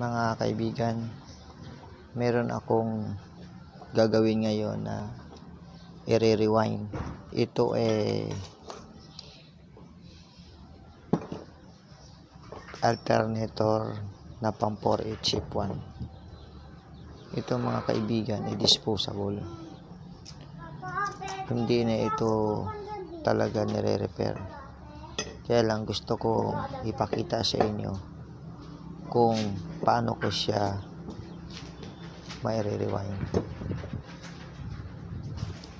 Mga kaibigan, meron akong gagawin ngayon na i-rewind. Ito alternator na pang 4H chip 1. Ito mga kaibigan ay disposable. Hindi na ito talaga nire-repair. Kaya lang gusto ko ipakita sa inyo kung paano ko siya mai-rewind.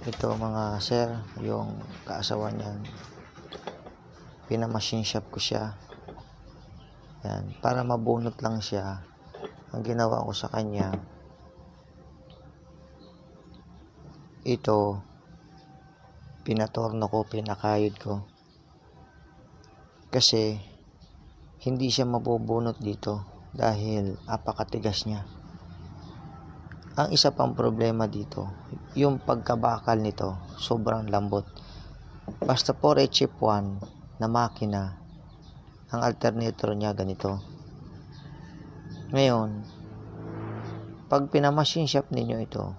Ito mga sir, yung kaasawa niyan, pinamachine shop ko siya. Yan, para mabunot lang siya. Ang ginawa ko sa kanya, ito pinatorno ko, pinakayod ko. Kasi hindi siya mabubunot dito dahil apakatigas niya. Ang isa pang problema dito, yung pagkabakal nito, sobrang lambot. Basta 4H chip 1 na makina, ang alternator niya ganito. Ngayon, pag pinamachine shop ninyo ito,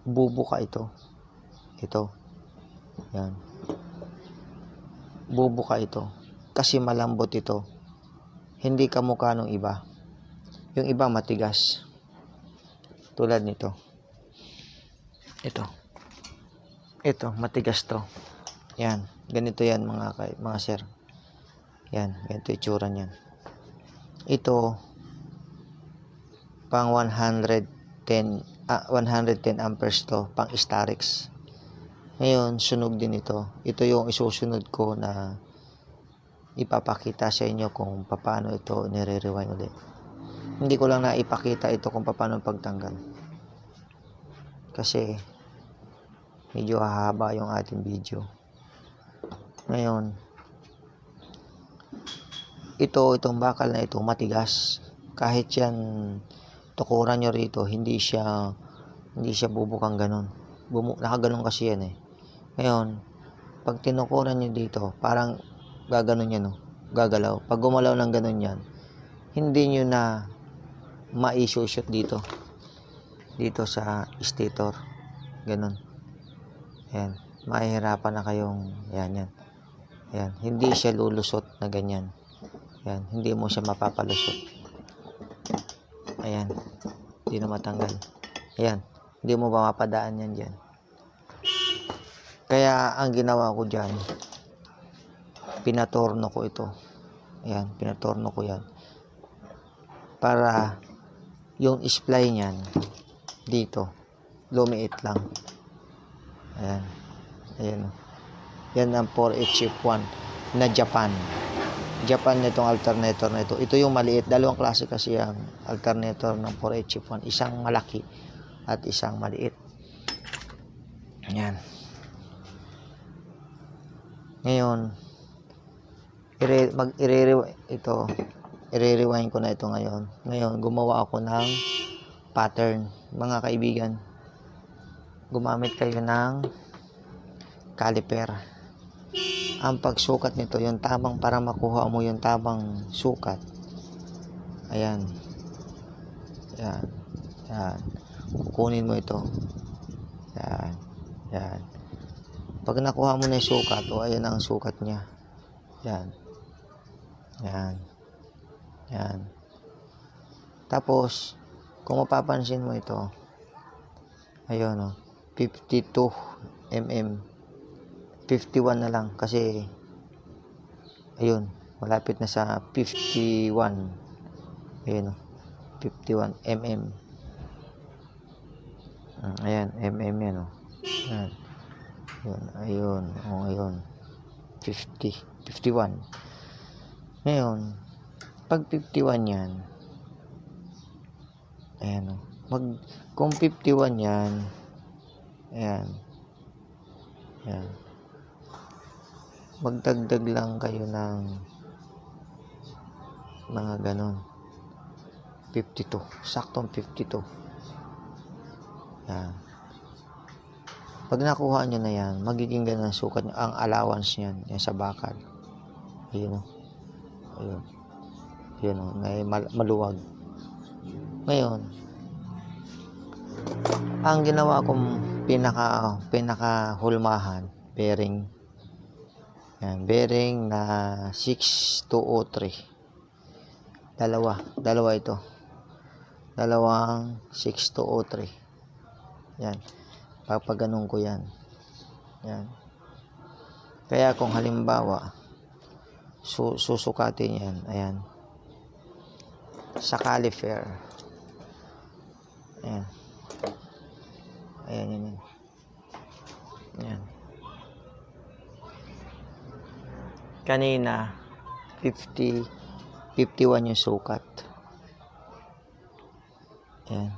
bubuka ito. Ito. Yan. Bubuka ito. Kasi malambot ito. Hindi kamukha nung iba. Yung iba matigas. Tulad nito. Ito. Ito, matigas to. Yan. Ganito yan mga sir. Yan. Ganito itsura niyan. Ito, pang 110 amperes to. Pang Starix. Ngayon, sunog din ito. Ito yung isusunod ko na ipapakita sa inyo kung paano ito nire-rewind ulit. Hindi ko lang na ipakita ito kung paano pagtanggal. Kasi medyo hahaba yung ating video. Ngayon, itong bakal na ito matigas. Kahit yan tukuran nyo rito, hindi siya bubukang ganun. Nakaganon kasi yan eh. Ngayon, pag tinukuran nyo dito, parang gaganon yan, no? Gagalaw. Pag gumalaw ng ganon yan, hindi nyo na ma-shoot dito sa stator. Ganon. Ayan. Mahihirapan na kayong, yan. Ayan. Hindi siya lulusot na ganyan. Ayan. Hindi mo siya mapapalusot. Ayan. Hindi na matanggal. Ayan. Hindi mo ba mapadaan yan dyan. Kaya ang ginawa ko dyan, pinatorno ko ito. Ayan, pinatorno ko yan. Para yung splay niyan dito, lumiit lang. Ayan. Ayan. Yan ang 4H chip 1 na Japan. Japan na itong alternator na ito. Ito yung maliit. Dalawang klase kasi ang alternator ng 4H chip 1. Isang malaki at isang maliit. Ayan. Ngayon, i-rewind ko na ito ngayon. Ngayon, gumawa ako ng pattern. Mga kaibigan, gumamit kayo ng caliper. Ang pagsukat nito, yung tamang para makuha mo yung tamang sukat. Ayan. Ayan. Ayan. Kukunin mo ito. Ayan. Ayan. Pag nakuha mo na yung sukat, ayan ang sukat niya. Yan. Yan. Yan. Tapos, kung mapapansin mo ito, ayun o, 52 mm. 51 na lang kasi, ayun, malapit na sa 51. Ayun o, 51 mm. Ayan, mm yan o. Ayan. Ayun, ayun. 51. Ngayon, pag 51 yan, ayan o. Kung 51 yan, ayan. Ayan. Magdagdag lang kayo ng mga ganon. 52. Saktong 52. Ayan. Pag nakuha nyo na yan, magiging ganun ang sukat nyo. Ang allowance nyan, yan sa bakal. Ayun o. Ayun. Ayun o. Maluwag. Ngayon, ang ginawa kong pinaka hulmahan, bearing. Yan, bearing na 6203. Dalawa ito. Dalawang 6203. Yan. Papaganon ko yan. Yan. Kaya kung halimbawa, susukatin yan. Ayan. Sa caliper. Ayan. Ayan, yan. Ayan. Kanina, 51 yung sukat. Ayan.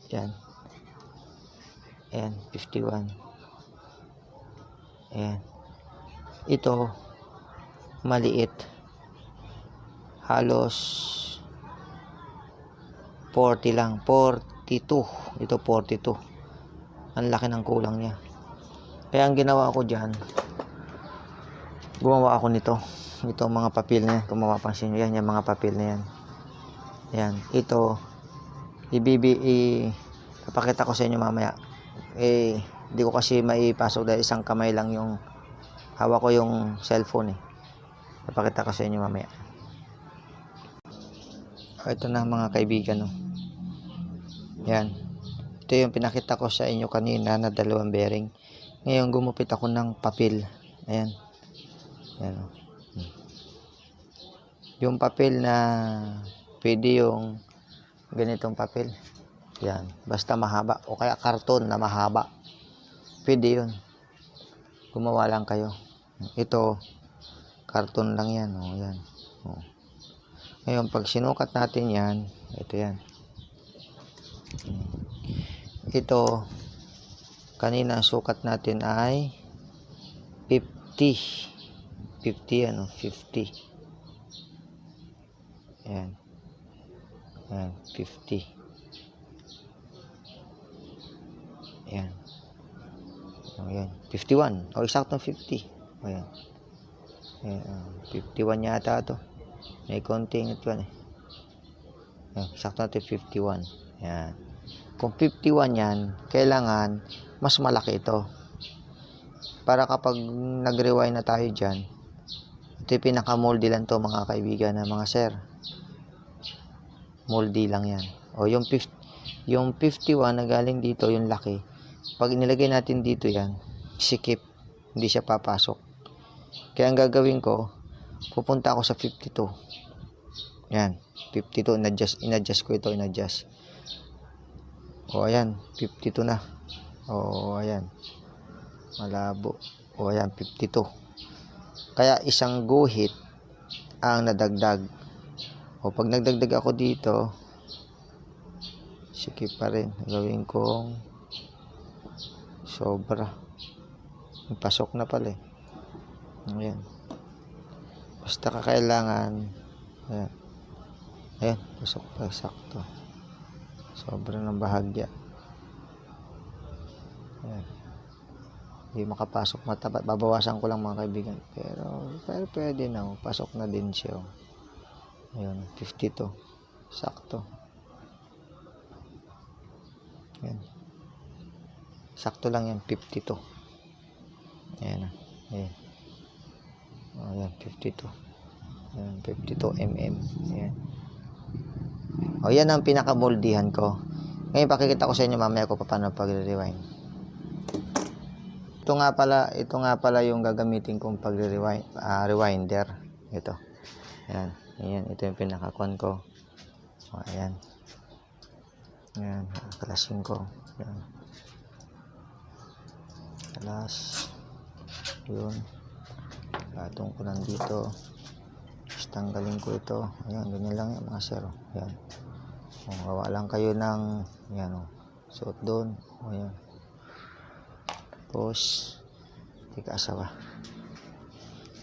Ayan. Ayan, 51. Ayan. Ito, maliit. Halos 40 lang. 42. Ito 42. Ang laki ng kulang niya. Kaya ang ginawa ko dyan, gumawa ako nito. Ito mga papel na yan. Kung mapapansin nyo yan, yung mga papel na yan. Yan. Ito, ipapakita ko sa inyo mamaya. Hindi ko kasi maipasok dahil isang kamay lang yung hawak ko yung cellphone eh. Ipapakita ko sa inyo mamaya. Ito na mga kaibigan. Yan. Ito yung pinakita ko sa inyo kanina na dalawang bearing. Ngayon gumupit ako ng papel. Ayan. Ayan. Yung papel na pwede yung ganitong papel. Yan. Basta mahaba. O kaya karton na mahaba. Pwede yun. Gumawa lang kayo. Ito, karton lang yan. O, yan. O. Ngayon, pag sinukat natin yan, ito yan. Ito, kanina sukat natin ay 50. 50 50. Ayan. Ayan, 50. Ayan. Ayan, 51. O, isaktong 50. Ayan. Ayan, 51 yata ito. May konting ito yan eh. Ayan, sakto natin 51. Ayan. Kung 51 yan, kailangan mas malaki ito. Para kapag nag-rewind na tayo dyan, ito yung pinaka-moldy lang to mga kaibigan na mga sir. Moldy lang yan. O yung 51 na galing dito, yung laki. Pag nilagay natin dito yan, sikip. Hindi siya papasok. Kaya ang gagawin ko, pupunta ako sa 52. Yan. 52. In-adjust ko ito. O ayan. 52 na. O ayan. Malabo. O ayan. 52. Kaya isang guhit ang nadagdag. O pag nagdagdag ako dito, sikip pa rin. Gawin kong sobra. Pasok na pala eh. Ayan. Basta kakailangan. Ayan. Ayan. Pasok pa. Sakto. Sobra ng bahagya. Ayan. Hindi makapasok matapat. Babawasan ko lang mga kaibigan. Pero pwede na. Pasok na din siya. Ayan. 52. Sakto. Ayan. Sakto lang yan. 52. Ayan. Ayan. Ayan. 52. Ayan. 52 mm. Ayan. O, yan ang pinakamoldihan ko. Ngayon, pakikita ko sa inyo mamaya ko paano pag-rewind. Ito nga pala yung gagamitin kong pag-rewinder. Ito. Ayan. Ayan. Ito yung pinakakuan ko. O, ayan. Ayan. Kalasin ko. Ayan. Kalas. Yun. Gatong ko lang dito. Tapos tanggalin ko ito. Ayan. Ganyan lang yung mga zero. Ayan. O, gawa lang kayo ng ayan o. Suot doon. O, ayan. Tapos tika asawa.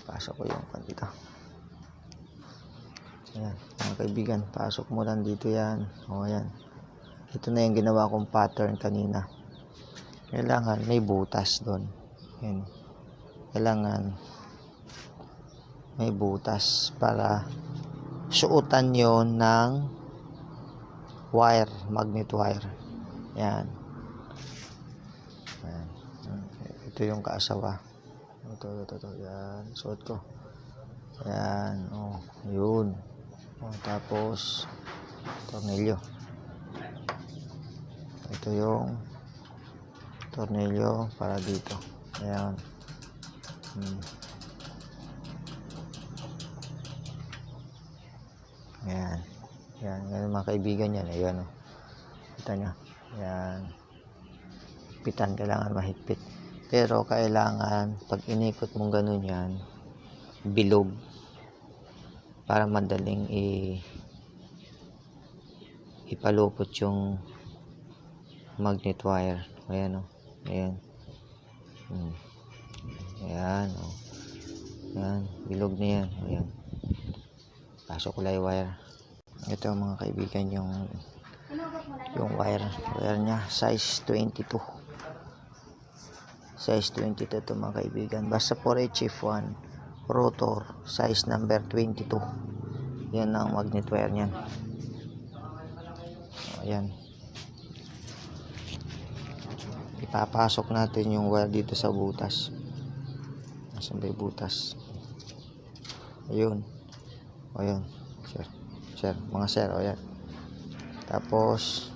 Pasok ko yung kan dito. Ayan. Mga kaibigan. Pasok mo lang dito yan. O, ayan. Ito na yung ginawa kong pattern kanina. Kailangan may butas doon. Ayan. Kailangan may butas para suotan yon ng wire, magnet wire. Yan. Yan. Ito yung kaasawa. Ito. Yan. Suot ko. Yan. Oh, yun. Oh, tapos, tornilyo. Ito yung tornilyo para dito. Ayan. Ayan. Ayan. Ayan mga kaibigan yan. Ayan o. Kita nyo. Ayan. Pitan kailangan mahigpit. Pero kailangan pag inikot mong ganun yan, bilog. Para madaling ipalupot yung magnet wire. Ayan o. Ayan. Ayan o. Ayan. Bilog na yan. Ayan. Pasok kulay wire. Ito mga kaibigan yung wire nya size 22. Size 22 ito mga kaibigan. Basta 4HF1 rotor size number 22. Yan ang magnet wire niyan. Ayan. Ipapasok natin yung wire dito sa butas. Nasaan ba yung butas? Ayun. Ayun. Sir. Mga sir. Ayan. Tapos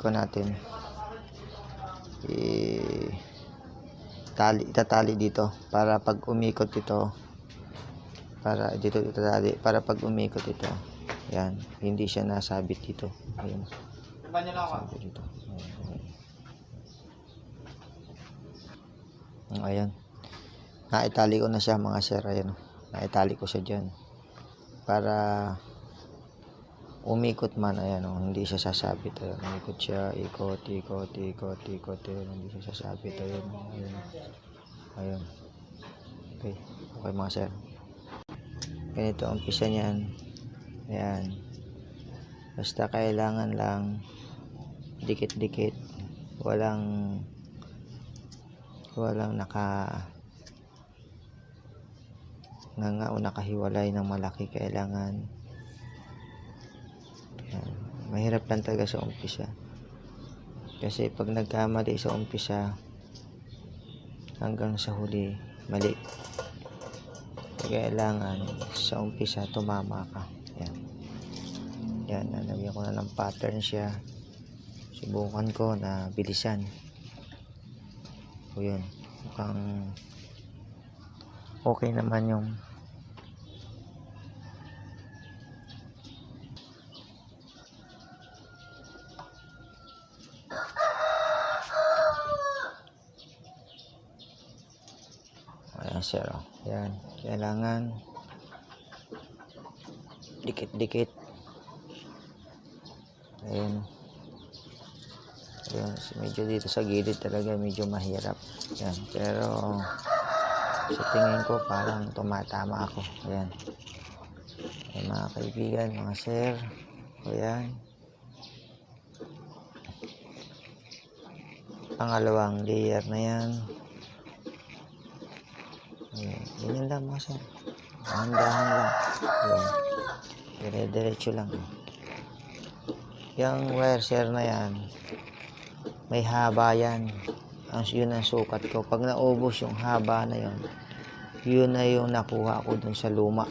natin. Itatali dito para pag umikot ito. Para pag umikot ito. Ayan. Hindi siya nasabit dito. Ayun. Sabit dito. Ayan. Naitali ko na siya mga sir. Ayan. Naitali ko siya dyan. Para umikot man. Ayan. Hindi siya sasabit. Ayan. Umikot siya. Ikot. Ayan. Hindi siya sasabit. Ayan. Ayan. Okay. Okay mga sir. Ganito ang umpisa niyan. Ayan. Basta kailangan lang dikit-dikit. Walang nakahiwalay ng malaki. Kailangan yan. Mahirap lang talaga sa umpisa kasi pag nagkamali sa umpisa hanggang sa huli mali. Kailangan sa umpisa tumama ka. Yan, nalagyan ko na ng pattern siya. Subukan ko na bilisan. O yun, mukhang okay naman yung ayan sir. Yan, kailangan dikit-dikit. Ayan. Ayan, medyo dito sa gilid talaga medyo mahirap. Yan, pero sa tingin ko parang tumatama ako. Ayan. Ayan mga kaibigan, mga sir. Ayan. Pangalawang layer na yan. Ayan. Ganyan lang mga sir. Dahan-dahan lang. Ayan. Dire-diretso lang. Yung wire sir na yan, may haba yan. Yun ang sukat ko. Pag naubos yung haba na yun, yun na yung nakuha ko dun sa luma.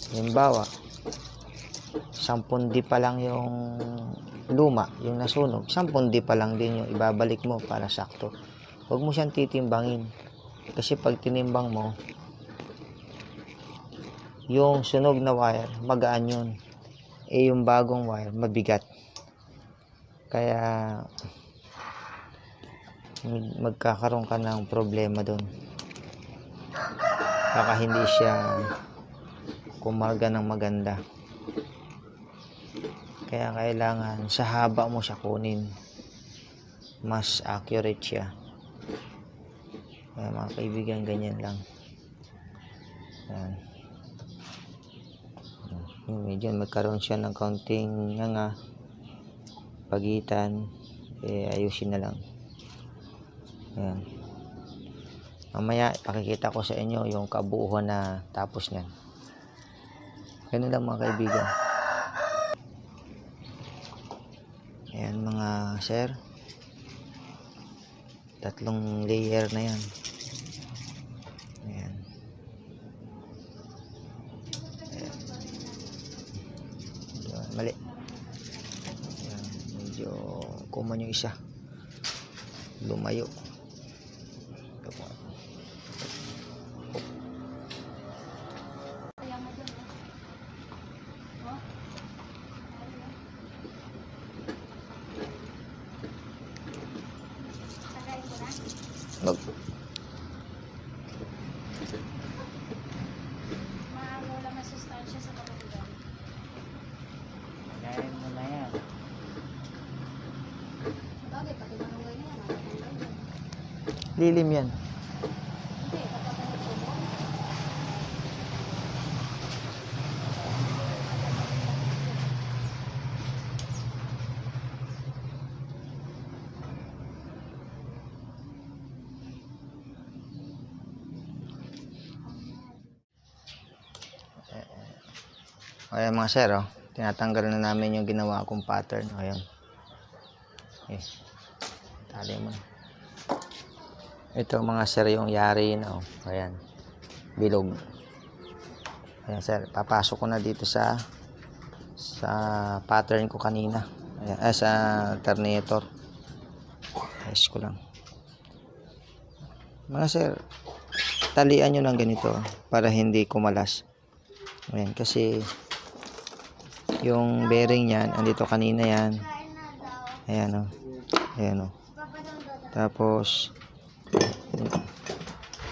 Halimbawa, 10 di pa lang yung luma, yung nasunog. 10 di pa lang din yung ibabalik mo para sakto. Huwag mo siyang titimbangin. Kasi pag tinimbang mo, yung sunog na wire, magaan yun. Yung bagong wire, mabigat. Kaya magkakaroon ka ng problema doon. Baka hindi siya kumarga ng maganda. Kaya kailangan sa haba mo siya kunin. Mas accurate siya. Kaya mga kaibigan, ganyan lang. Yan. Medyo magkaroon siya ng kaunting pagitan, ayusin na lang. Ayan. Mamaya pakikita ko sa inyo yung kabuuan na tapos niyan. Ganun lang mga kaibigan. Ayan mga sir. 3 layer na yan. Ayan. Ayan. Mali. Ayan. Medyo kuman yung isa. Lumayo. Mawala masustansya sa kalukugan. Kain mo na yan. Bagay, pati malunggay na yan. Nakatanggal yan. Lilim yan. Hindi, kapatid ko mo. Ayan mga sir, oh. Tinatanggal na namin yung ginawa kong pattern. Ayan. Okay. Tali mo na. Ito mga sir yung yari na, oh. Ayan. Bilog. Ayan sir, papasok ko na dito sa pattern ko kanina. Ayan, sa alternator. Ayos ko lang. Mga sir, talian nyo ng ganito para hindi kumalas. Ayan, kasi yung bearing yan, andito kanina yan. Ayan o. Ayan o. Tapos,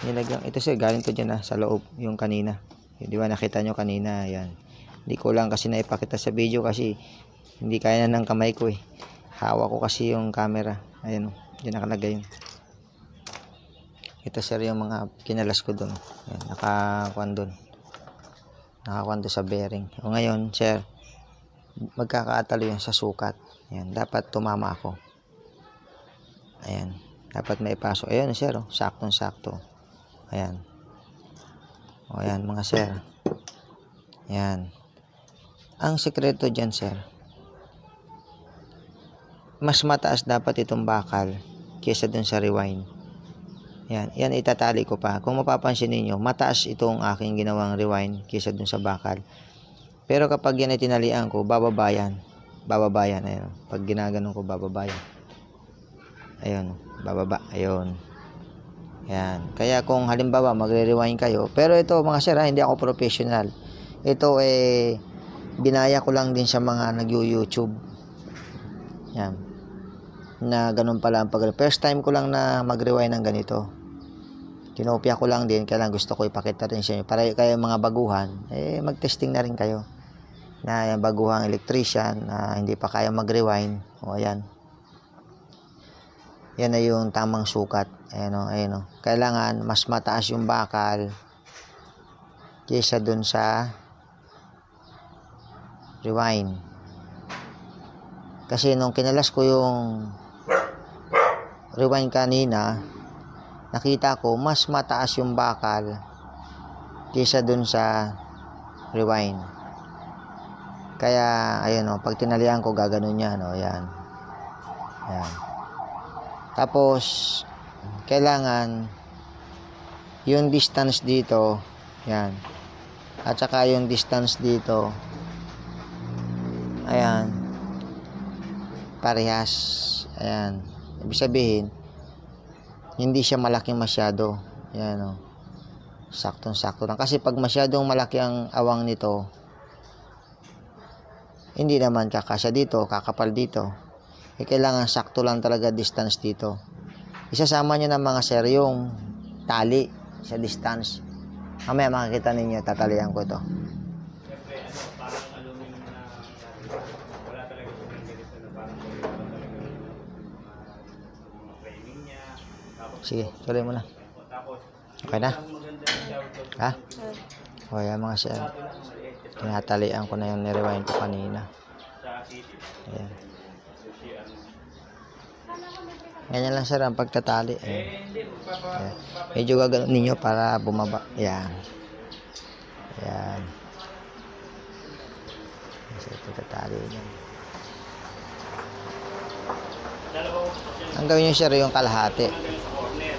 nilagyan, ito sir, galing ko dyan sa loob, yung kanina. Di ba nakita nyo kanina, ayan. Hindi ko lang kasi naipakita sa video kasi hindi kaya na ng kamay ko eh. Hawak ko kasi yung camera. Ayan o, dyan nakalagay yun. Ito sir yung mga kinalas ko dun. Ayan, nakakuan dun. Nakakuan dun sa bearing. O ngayon, sir, magkakaatalo yun sa sukat. Ayan, dapat tumama ako. Ayan, dapat maipasok. Ayan, sir, oh, saktong-sakto. Ayan. O, ayan, mga sir. Ayan. Ang sekreto dyan, sir, mas mataas dapat itong bakal kaysa dun sa rewind. Ayan, yan itatali ko pa. Kung mapapansin niyo, mataas itong aking ginawang rewind kaysa dun sa bakal. Pero kapag yan ay tinalian ko, bababa yan. Bababa yan. Ayun. Pag ginaganon ko, bababa yan. Ayun. Bababa. Ayun. Yan. Kaya kung halimbawa, magre-rewind kayo. Pero ito mga sir, hindi ako professional. Ito binaya ko lang din sa mga nag-YouTube. Yan. Na ganun pala ang pag first time ko lang na mag-rewind ng ganito. Kinopia ko lang din. Kaya lang gusto ko ipakita rin sa inyo. Para kayo mga baguhan, mag-testing na rin kayo. Na yung baguhang electrician na hindi pa kaya mag-rewind. O ayan. Yan na yung tamang sukat. Ayan o, ayan o. Kailangan mas mataas yung bakal kaysa dun sa rewind. Kasi nung kinalas ko yung rewind kanina, nakita ko mas mataas yung bakal kaysa dun sa rewind. Kaya, ayun o, pag tinalian ko, gaganon yan o, yan. Yan. Tapos, kailangan yung distance dito, yan. At saka yung distance dito, ayan, parehas. Ayan. Ibig sabihin, hindi siya malaki masyado. Ayan o. Saktong-sakto lang. Kasi pag masyadong malaki ang awang nito, hindi naman kakasya dito, kakapal dito. Kailangan sakto lang talaga distance dito. Isasama nyo ng mga sir yung tali sa distance. Mamaya makikita ninyo, tatalian ko ito. Siyempre, parang aluminum na wala talaga silang ganito na parang mga framing niya. Tapos, Sige, tuloy mo na. Tapos, Okay na? ang maganda ng tawag ko, Ha? O yan mga sir. Tinatalian ko na yung nirewind ko kanina. sa city. Ayan. Sushi, ano. Ganyan lang sir ang pagtatali. Ayan. Hindi, Ayan. Medyo gagawin ninyo para bumaba. Ayan. Ayan. tatali niya. Dalawang yan. Ang gawin nyo sir yung kalahati. Mga ganun sa corner.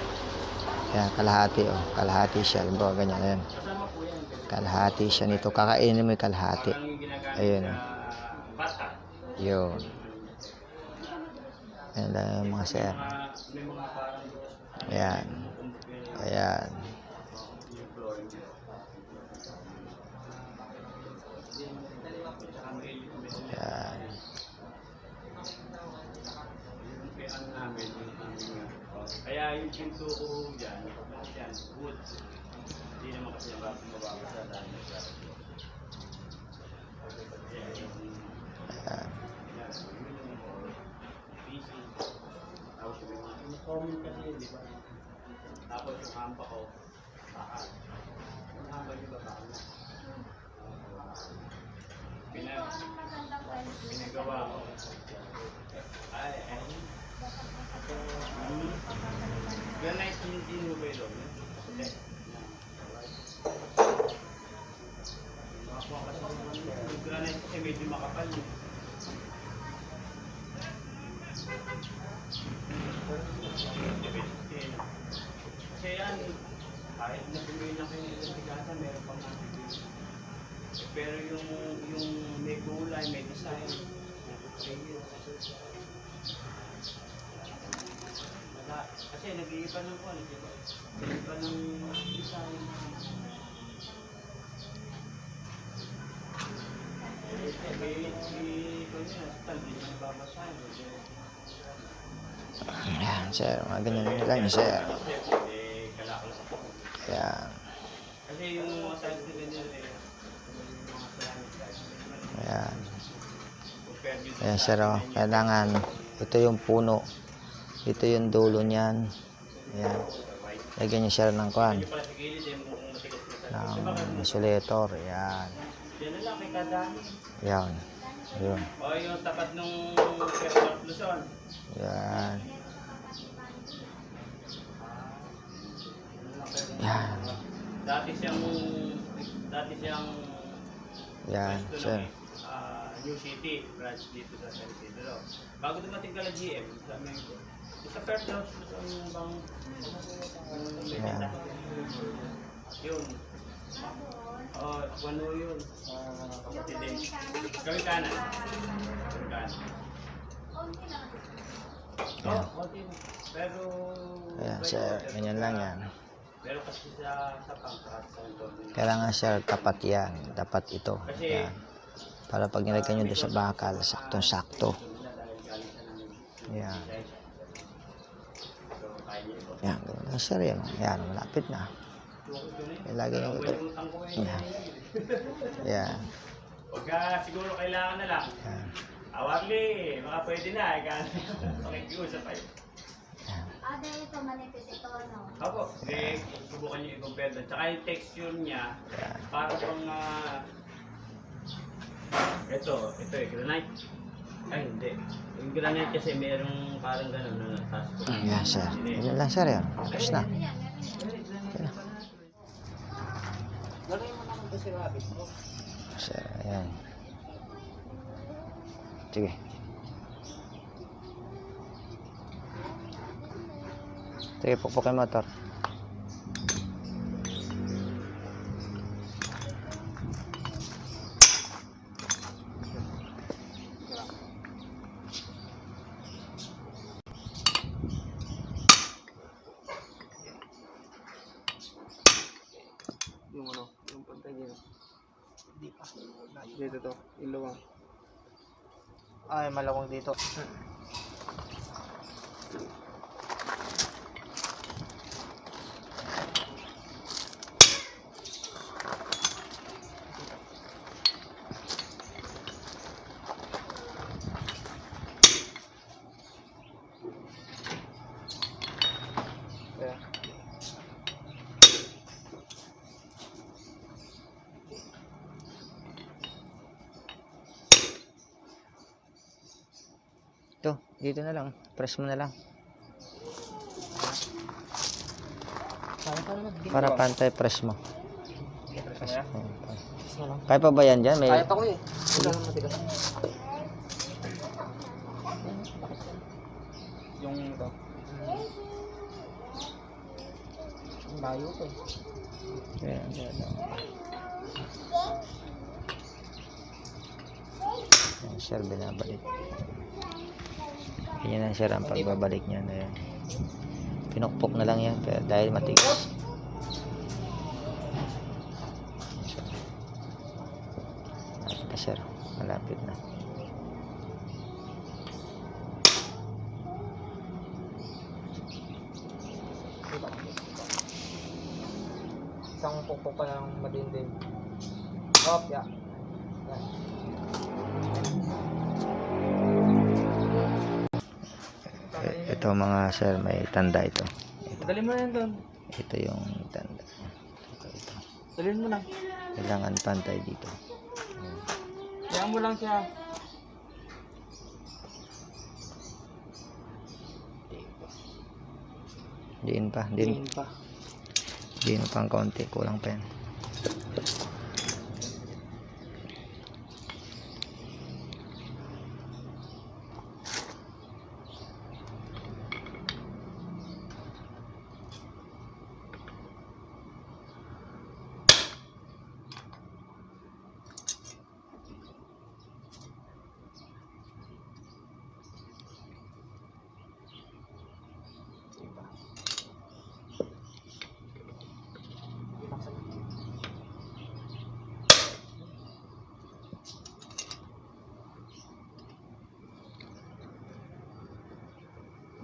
Yan, kalahati oh. Kalahati siya. Limbawa ganyan. Ayan. Kasama po yan. Kalahati siya nito. Kakainin mo yung kalahati. Parang yung ginagamit Ayun. sa bata. Yun. Ayan lang yung mga sir. May mga parang Ayan. Ayan. yung flooring niya. Tsaka may Ayan. ano namin, yung kaya yung pinto ko dyan, yan, wood. Hindi naman kasi yung mababasa dahil sa Ayan. tapos yung comment kasi yun, di ba? Tapos yung hamba ko, bakal. Yung hamba yung bakal. Pinagawa ko. Ay. Granite hindi mo ba yun? Hindi. Yung granite kasi medyo makapal. Kasi yan, kahit na bumili na kayo ng tigata, meron pang natin. Pero yung may kulay, may design, kasi nag-iiba ng kuwan, di ba? Nag-iiba ng design. Ayan sir. Mga ganyan nyo lang yun sir. Ayan. Kasi yung mga size na ganyan Ayan. Ayan sir oh. Kailangan ito yung puno. Ito yung dulo niyan. Ayan. Lagyan nyo sir ng kuwan. Ng insulator. Ayan. Yan na lang, may kadami. Ayan. Ayun. O yung tapat nung Quezon Luzon. Ayan. Ayan. Dati siyang Ayan pwesto sir. ng, New City, branch dito sa San Isidro. Bago dumating ka na GM, sa Mengko. Sa Perth House, ang bang Ayan. yun. Oh, ano yun? Kapatid din. Kami kanan. Kami kanan. Ayan. Konti na. Pero... Ayan sir. Ganyan lang yan. Pero kasi sa pangkat, sa entorno. Kailangan sir tapat yan. Dapat ito. Ayan. Para pag nilagyan nyo doon sa bakal, saktong-sakto. Ayan. Ayan. Ganyan lang sir yan. Ayan. Malapit na. Ilagay nyo ito. Ayan. Ayan. Huwag ka siguro kailangan na lang. Ayan. Awagli, baka pwede na. Pakikiusap kayo. Ada ito, manipis ito, no? Opo, subukan nyo i-compare doon. Tsaka yung texture niya, para pang ito granite. Ay, hindi. Yung granite kasi merong parang gano'n na natas. Ayan sir. Ganyan lang sir yan. Tapos na. Ayan, meron yan. Gano'n mo naman kasi rabbit mo. Sir, ayan. Sige. Sige, pukpukin motor. Yung ano, yung pantay dito. Dito to, yung luwang. Ay, malawang dito. Kaya, Ito, dito na lang. Press mo na lang. Para pantay, press mo. press mo Press yan. mo. nga lang. Kaya pa ba yan dyan? May... Kaya pa ko eh. Wala lang matigas. Yung ito. Ang layo to eh. Ayan, ayan, ayan. Ayan, sir, binabalik. Ganyan lang, sir, ang pagbabalik niya. Ayan. Pinukpok na lang yan pero dahil matigas. Malapit na, sir. Malapit na. Isang pukpok pa lang madinding. Hop, ya. Yan. Ito mga sir, may tanda ito. Dali mo na yan doon. Ito yung tanda. Ito. Dalhin mo na. Kailangan pantay dito. Kayaan mo lang siya. Diin pa. Diin Tingin pa. Diin pang konti. Kulang pa yan.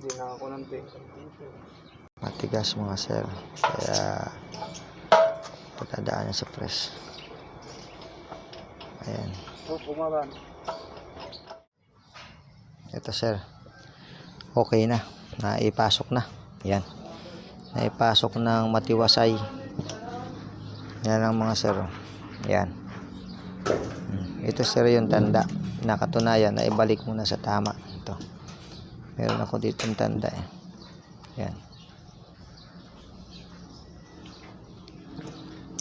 Hindi na ako ng Matigas mga sir. Kaya patadaan niya sa press. Ayan. Oh, bumaban. Ito sir. Okay na. Naipasok na. Ayan. Naipasok ng matiwasay. Yan ang mga sir. Ayan. Ito sir yung tanda. Nakatunayan na ibalik muna sa tama. Ito. Meron ako dito yung tanda eh. Ayan.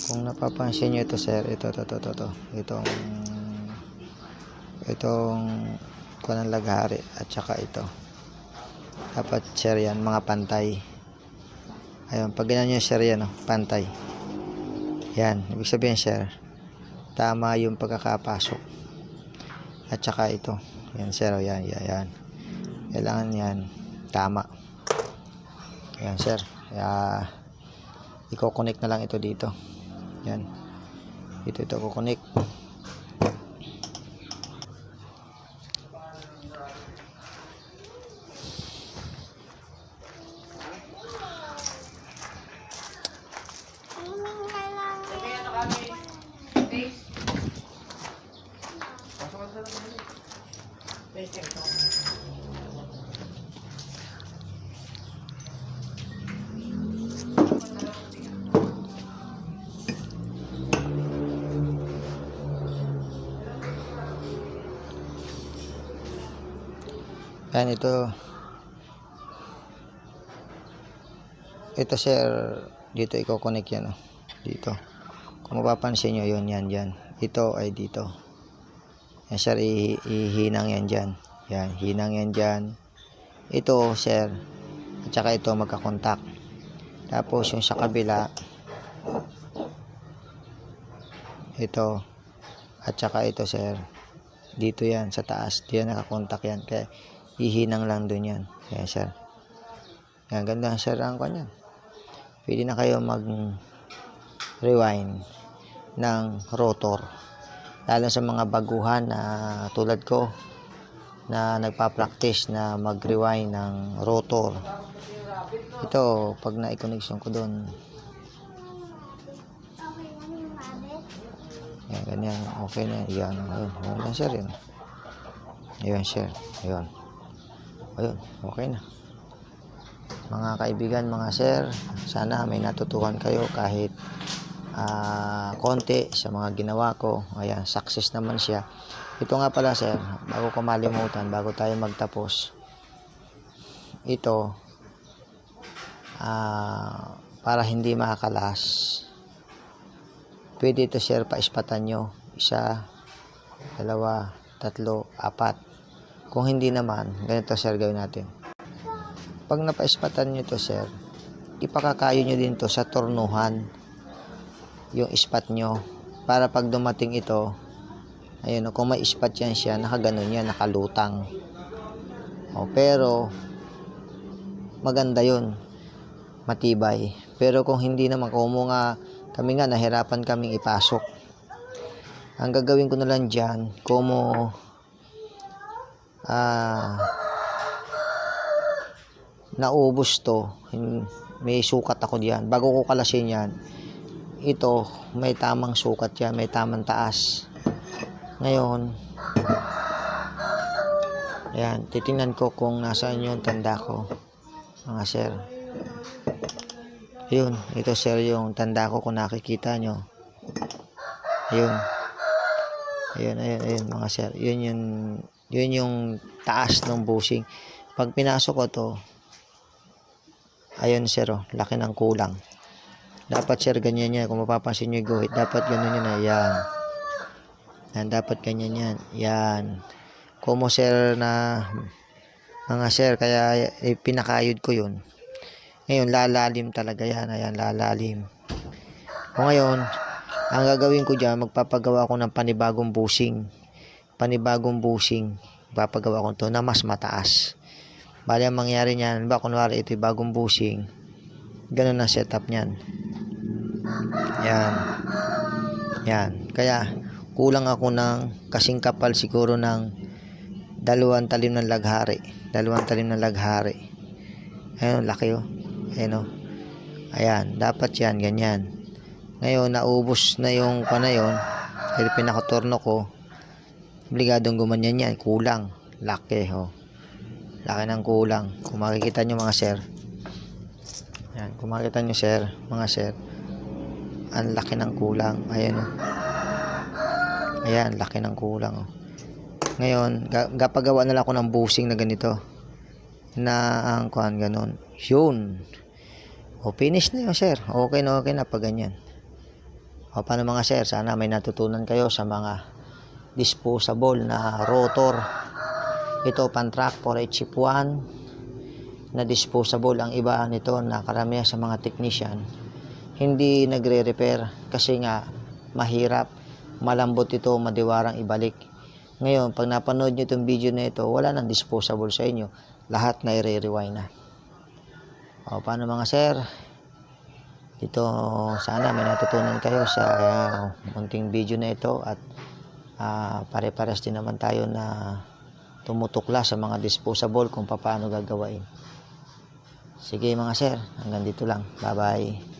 Kung napapansin nyo ito sir, ito. Itong kuwan ng laghari at saka ito. Dapat sir yan, mga pantay. Ayun, pag ganyan nyo sir yan, pantay. Yan, ibig sabihin sir, tama yung pagkakapasok. At saka ito. Yan sir, yan. Kailangan yan, tama. Yan sir. Kaya, i-connect na lang ito dito. Yan. Ito kukonek. Yan, ito sir, dito i-connect yan dito. Kung mapapansin nyo yun, yan ito ay dito. Yan sir, ihinang yan dyan. Yan, hinang yan dyan. Ito sir, at saka ito magkakontak. Tapos yung sa kabila, ito at saka ito sir, dito yan sa taas, diyan nakakontak yan. Kaya ihinang lang dun yan. Yan sir. Yan, ganda sir ang kanyan. Pwede na kayo mag rewind ng rotor. Lalo sa mga baguhan na tulad ko na nagpa-practice na mag-rewind ng rotor. Ito, pag na-connection ko dun, yan, ganyan, okay na yan. Ayun sir, yan. Ayun sir, ayun, okay na. Mga kaibigan, mga sir, sana may natutuhan kayo kahit konti sa mga ginawa ko. Ayan, success naman siya. Ito nga pala sir, bago ko malimutan, bago tayo magtapos, ito para hindi makalas, pwede ito sir paispatan nyo. 1, 2, 3, 4. Kung hindi naman, ganito sir gawin natin. Pag napaispatan nyo to sir, ipakakayo nyo din to sa tornuhan yung ispat nyo, para pag dumating ito, ayun, kung may ispat yan siya, nakaganon yan, nakalutang. Pero maganda yun, matibay. Pero kung hindi naman, kung kami nga nahirapan kaming ipasok, ang gagawin ko na lang dyan, naubos to, may sukat ako diyan. Bago ko kalasin yan, ito may tamang sukat yan, may tamang taas. Ngayon, ayan, titingnan ko kung nasaan yung tanda ko, mga sir. Yun, ito sir yung tanda ko, kung nakikita nyo. Ayun. Ayun mga sir. Yun yung taas ng bushing. Pag pinasok ko to, ayun sir, laki ng kulang. Dapat sir ganyan yan. Kung mapapansin nyo yung guhit, dapat ganyan yun. Ayan. Yan, dapat ganyan yan. Yan. Kumo sir na mga sir, kaya pinakayod ko yun. Ngayon, lalalim talaga yan. Ayan, lalalim. O ngayon, ang gagawin ko dyan, magpapagawa ko ng panibagong bushing. Papagawa ko to na mas mataas. Bali, ang mangyari niyan, kunwari ito yung bagong bushing, ganun ang setup niyan. Yan. Kaya, kulang ako ng kasing kapal siguro ng 2 talim ng laghari. Ayun, laki oh. Ayun oh. Ayan, dapat yan, ganyan. Ngayon, naubos na yung yun. Kaya pinakatorno ko, obligadong gumanyan yan. Kulang. Laki oh. Laki ng kulang. Kung makikita nyo mga sir. Yan, kung makikita nyo sir, mga sir, ang laki ng kulang. Ayan oh. Ayan, laki ng kulang oh. Ngayon, gapagawa na lang ako ng bushing na ganito. Na ang ganun. Yun. O, finish na yun sir. Okay na pag ganyan. O, paano mga sir? Sana may natutunan kayo sa mga disposable na rotor. Ito, pan-track 4H chip 1 na disposable. Ang iba nito na karamihan sa mga technician, hindi nagre-repair kasi nga mahirap, malambot ito, madiwarang ibalik. Ngayon, pag napanood nyo itong video na ito, wala nang disposable sa inyo. Lahat na i-rewind na. O, paano mga sir? Dito, sana may natutunan kayo sa munting video na ito. At pare-pares din naman tayo na tumutukla sa mga disposable kung paano gagawain. Sige mga sir, hanggang dito lang. Bye-bye.